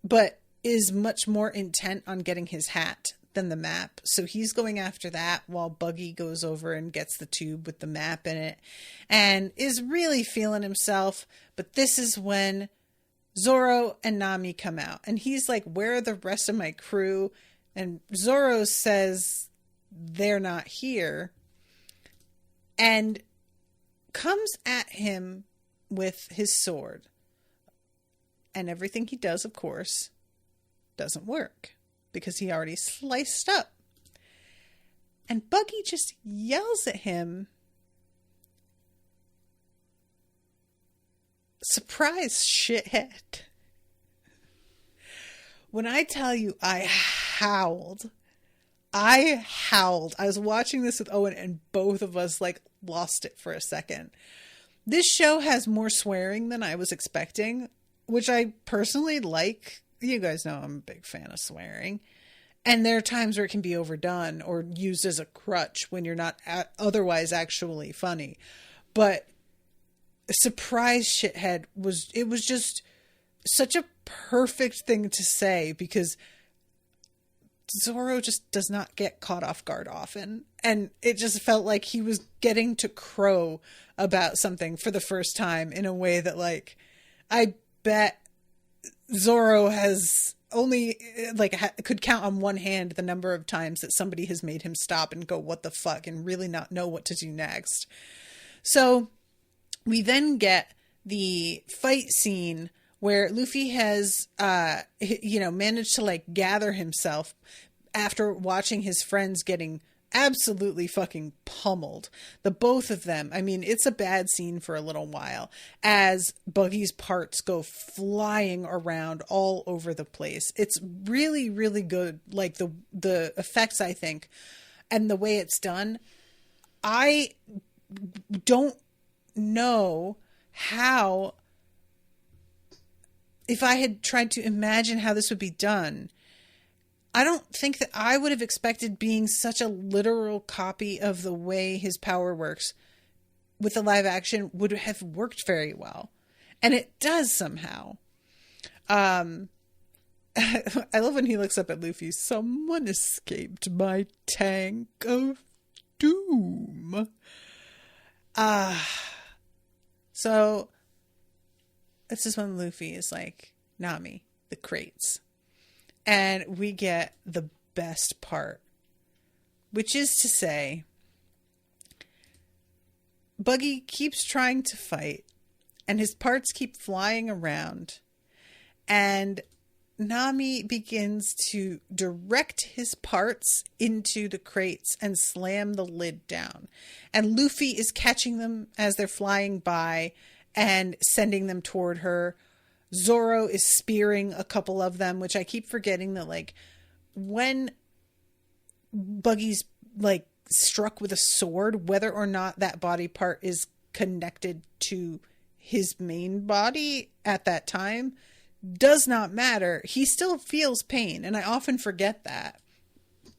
but is much more intent on getting his hat than the map. So he's going after that while Buggy goes over and gets the tube with the map in it and is really feeling himself. But this is when Zoro and Nami come out and he's like, where are the rest of my crew? And Zoro says they're not here and comes at him with his sword. And everything he does, of course, doesn't work because he already sliced up. And Buggy just yells at him, surprise, shithead. When I tell you I howled. I was watching this with Owen and both of us like lost it for a second. This show has more swearing than I was expecting, which I personally like. You guys know I'm a big fan of swearing. And there are times where it can be overdone or used as a crutch when you're not otherwise actually funny. But surprise shithead was just such a perfect thing to say, because Zoro just does not get caught off guard often. And it just felt like he was getting to crow about something for the first time in a way that, like, I bet Zoro has only, like, could count on one hand the number of times that somebody has made him stop and go, what the fuck, and really not know what to do next. So we then get the fight scene where Luffy has, managed to, like, gather himself after watching his friends getting absolutely fucking pummeled. The both of them. I mean, it's a bad scene for a little while as Buggy's parts go flying around all over the place. It's really, really good. Like the effects, I think, and the way it's done. I don't know how, if I had tried to imagine how this would be done, I don't think that I would have expected being such a literal copy of the way his power works with the live action would have worked very well. And it does somehow. I love when he looks up at Luffy. Someone escaped my tank of doom. So this is when Luffy is like, Nami, the crates. And we get the best part, which is to say, Buggy keeps trying to fight and his parts keep flying around, and Nami begins to direct his parts into the crates and slam the lid down. And Luffy is catching them as they're flying by and sending them toward her. Zoro is spearing a couple of them, which I keep forgetting that, like, when Buggy's, like, struck with a sword, whether or not that body part is connected to his main body at that time does not matter. He still feels pain, and I often forget that.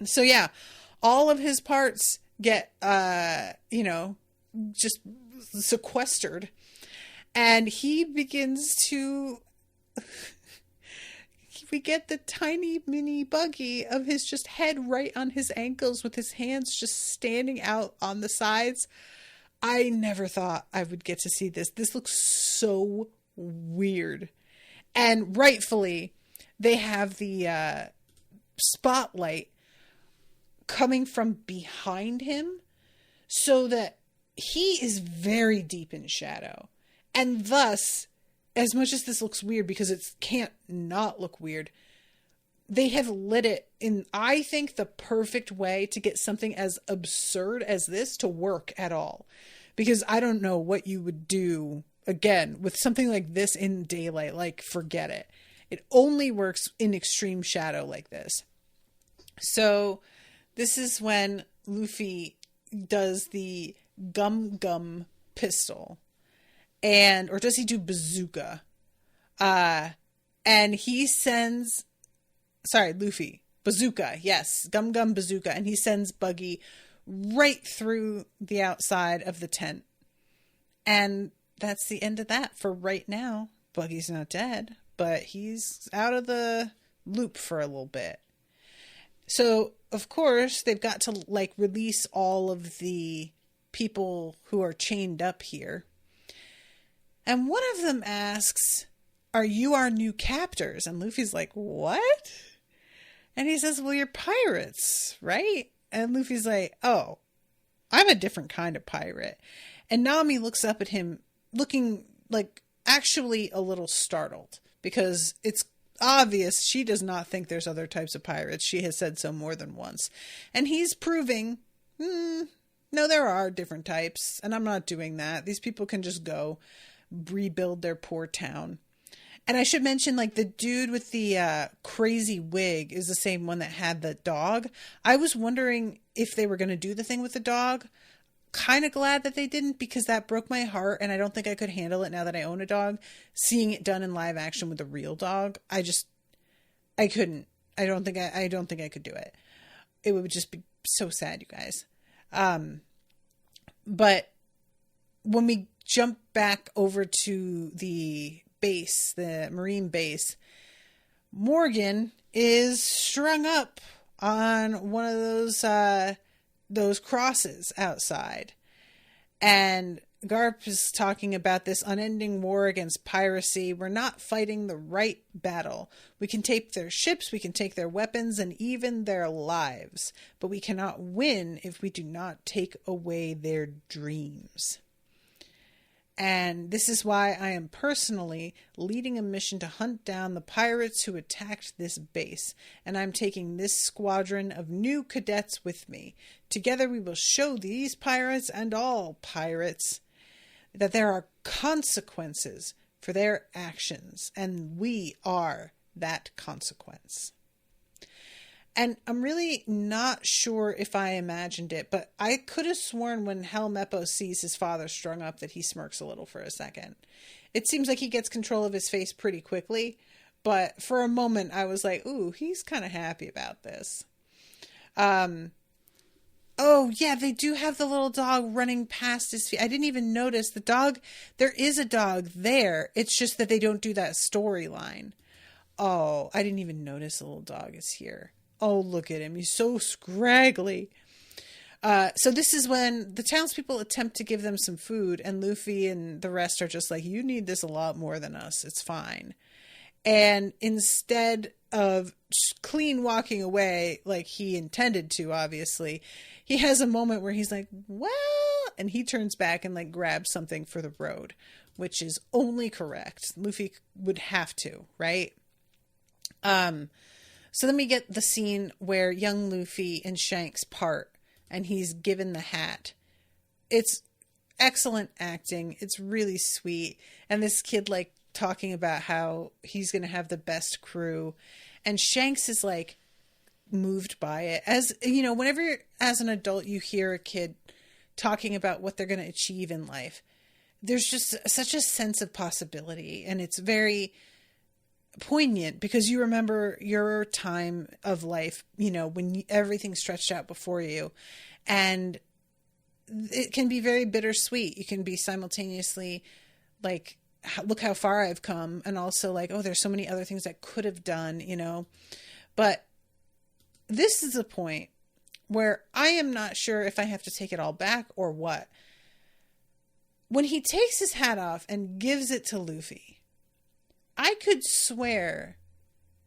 So yeah, all of his parts get, just sequestered. And he begins to, we get the tiny mini Buggy of his just head right on his ankles with his hands just standing out on the sides. I never thought I would get to see this. This looks so weird. And rightfully, they have the spotlight coming from behind him so that he is very deep in shadow. And thus, as much as this looks weird, because it can't not look weird, they have lit it in, I think, the perfect way to get something as absurd as this to work at all. Because I don't know what you would do, again, with something like this in daylight. Like, forget it. It only works in extreme shadow like this. So, this is when Luffy does the gum pistol. Or does he do bazooka? And he sends, Luffy, bazooka, yes, gum bazooka. And he sends Buggy right through the outside of the tent. And that's the end of that for right now. Buggy's not dead, but he's out of the loop for a little bit. So, of course, they've got to, like, release all of the people who are chained up here. And one of them asks, "Are you our new captors?" And Luffy's like, "What?" And he says, "Well, you're pirates, right?" And Luffy's like, "Oh, I'm a different kind of pirate." And Nami looks up at him, looking like actually a little startled, because it's obvious she does not think there's other types of pirates. She has said so more than once. And he's proving, no, there are different types, and I'm not doing that. These people can just go rebuild their poor town. And I should mention, like, the dude with the crazy wig is the same one that had the dog. I was wondering if they were going to do the thing with the dog. Kind of glad that they didn't, because that broke my heart, and I don't think I could handle it now that I own a dog. Seeing it done in live action with a real dog, I couldn't. I don't think I could do it. It would just be so sad, you guys. But when we jump back over to the base, the Marine base, Morgan is strung up on one of those crosses outside. And Garp is talking about this unending war against piracy. We're not fighting the right battle. We can take their ships, we can take their weapons, and even their lives. But we cannot win if we do not take away their dreams. And this is why I am personally leading a mission to hunt down the pirates who attacked this base. And I'm taking this squadron of new cadets with me. Together we will show these pirates and all pirates that there are consequences for their actions. And we are that consequence. And I'm really not sure if I imagined it, but I could have sworn when Helmeppo sees his father strung up that he smirks a little for a second. It seems like he gets control of his face pretty quickly, but for a moment I was like, ooh, he's kind of happy about this. Oh yeah, they do have the little dog running past his feet. I didn't even notice the dog. There is a dog there. It's just that they don't do that storyline. Oh, I didn't even notice the little dog is here. Oh, look at him. He's so scraggly. So this is when the townspeople attempt to give them some food, and Luffy and the rest are just like, you need this a lot more than us. It's fine. And instead of clean walking away like he intended to, obviously, he has a moment where he's like, well, and he turns back and like grabs something for the road, which is only correct. Luffy would have to, right? So then we get the scene where young Luffy and Shanks part, and he's given the hat. It's excellent acting. It's really sweet. And this kid like talking about how he's going to have the best crew. And Shanks is like moved by it. As you know, whenever you're, as an adult, you hear a kid talking about what they're going to achieve in life, there's just such a sense of possibility. And it's very poignant because you remember your time of life, you know, when everything's stretched out before you, and it can be very bittersweet. You can be simultaneously like, look how far I've come, and also like, oh, there's so many other things I could have done, you know. But this is a point where I am not sure if I have to take it all back or what. When he takes his hat off and gives it to Luffy, I could swear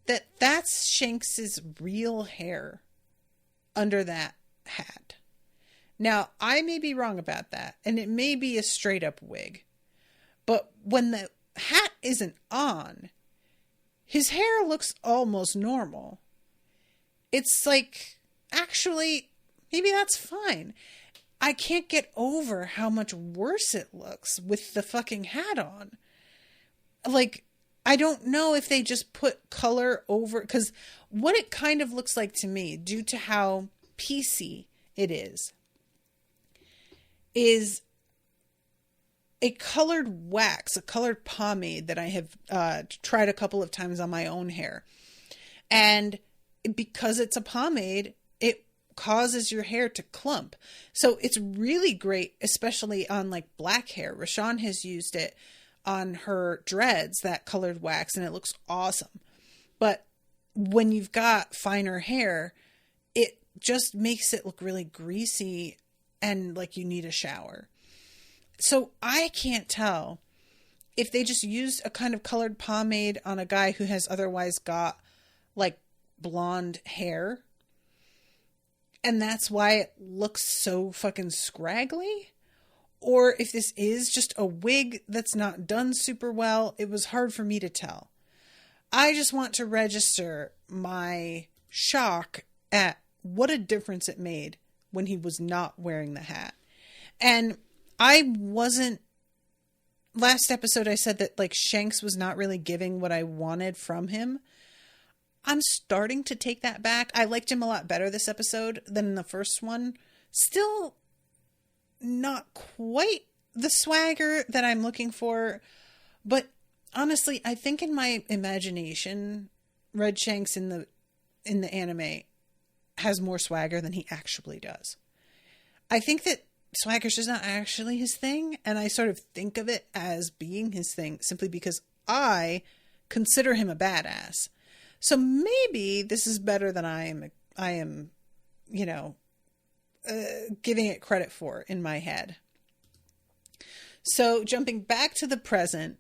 that that's Shanks's real hair under that hat. Now, I may be wrong about that, and it may be a straight up wig. But when the hat isn't on, his hair looks almost normal. It's like, actually, maybe that's fine. I can't get over how much worse it looks with the fucking hat on. Like, I don't know if they just put color over, because what it kind of looks like to me, due to how PC it is a colored wax, a colored pomade that I have tried a couple of times on my own hair. And because it's a pomade, it causes your hair to clump. So it's really great, especially on like black hair. Rashawn has used it on her dreads, that colored wax, and it looks awesome. But when you've got finer hair, it just makes it look really greasy and like you need a shower. So I can't tell if they just used a kind of colored pomade on a guy who has otherwise got like blonde hair, and that's why it looks so fucking scraggly. Or if this is just a wig that's not done super well. It was hard for me to tell. I just want to register my shock at what a difference it made when he was not wearing the hat. And I wasn't... Last episode I said that like Shanks was not really giving what I wanted from him. I'm starting to take that back. I liked him a lot better this episode than in the first one. Still not quite the swagger that I'm looking for, but honestly, I think in my imagination, Red Shanks in the anime has more swagger than he actually does. I think that Swagger's just not actually his thing. And I sort of think of it as being his thing simply because I consider him a badass. So maybe this is better than I am, giving it credit for in my head. So jumping back to the present,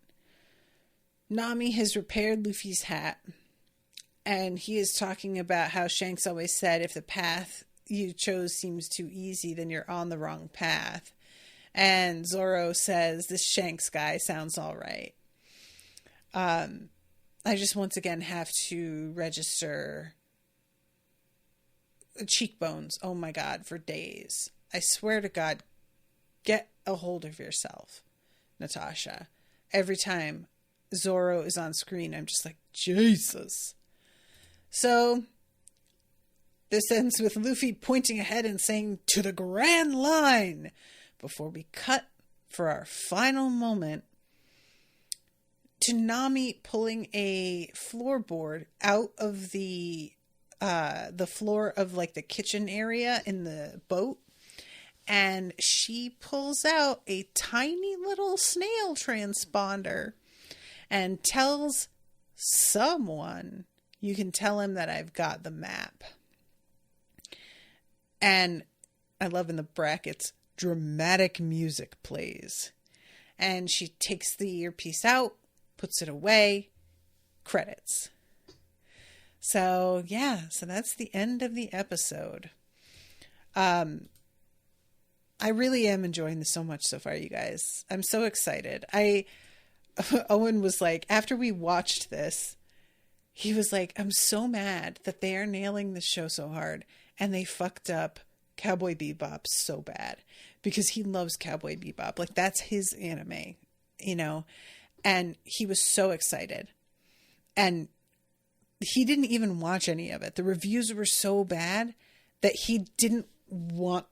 Nami has repaired Luffy's hat, and he is talking about how Shanks always said, if the path you chose seems too easy, then you're on the wrong path. And Zoro says, this Shanks guy sounds all right. I just once again have to register cheekbones. Oh my God, for days. I swear to God, get a hold of yourself, Natasha. Every time Zoro is on screen, I'm just like, Jesus. So this ends with Luffy pointing ahead and saying, to the Grand Line, before we cut for our final moment to Nami pulling a floorboard out of the floor of like the kitchen area in the boat. And she pulls out a tiny little snail transponder and tells someone, you can tell him that I've got the map. And I love in the brackets, dramatic music plays. And she takes the earpiece out, puts it away, credits. So that's the end of the episode. I really am enjoying this so much so far, you guys. I'm so excited. Owen was like, after we watched this, he was like, I'm so mad that they are nailing this show so hard and they fucked up Cowboy Bebop so bad, because he loves Cowboy Bebop. Like, that's his anime, and he was so excited. And he didn't even watch any of it. The reviews were so bad that he didn't want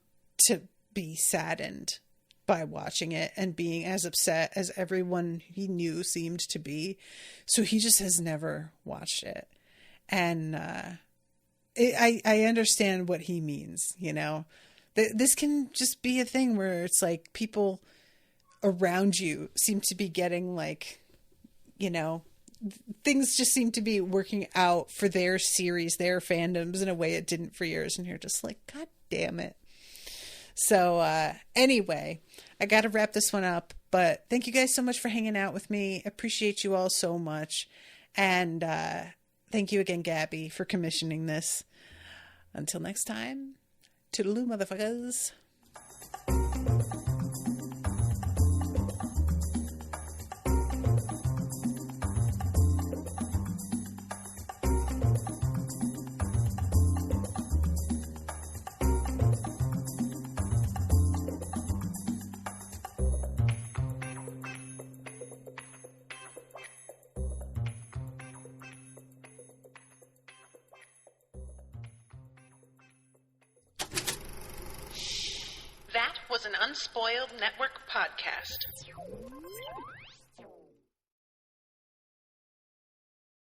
to be saddened by watching it and being as upset as everyone he knew seemed to be. So he just has never watched it. And I understand what he means, This can just be a thing where it's like people around you seem to be getting like, things just seem to be working out for their series, their fandoms in a way it didn't for yours. And you're just like, God damn it. So anyway, I got to wrap this one up, but thank you guys so much for hanging out with me. Appreciate you all so much. And thank you again, Gabby, for commissioning this. Until next time, toodaloo, motherfuckers. That was an Unspoiled Network podcast.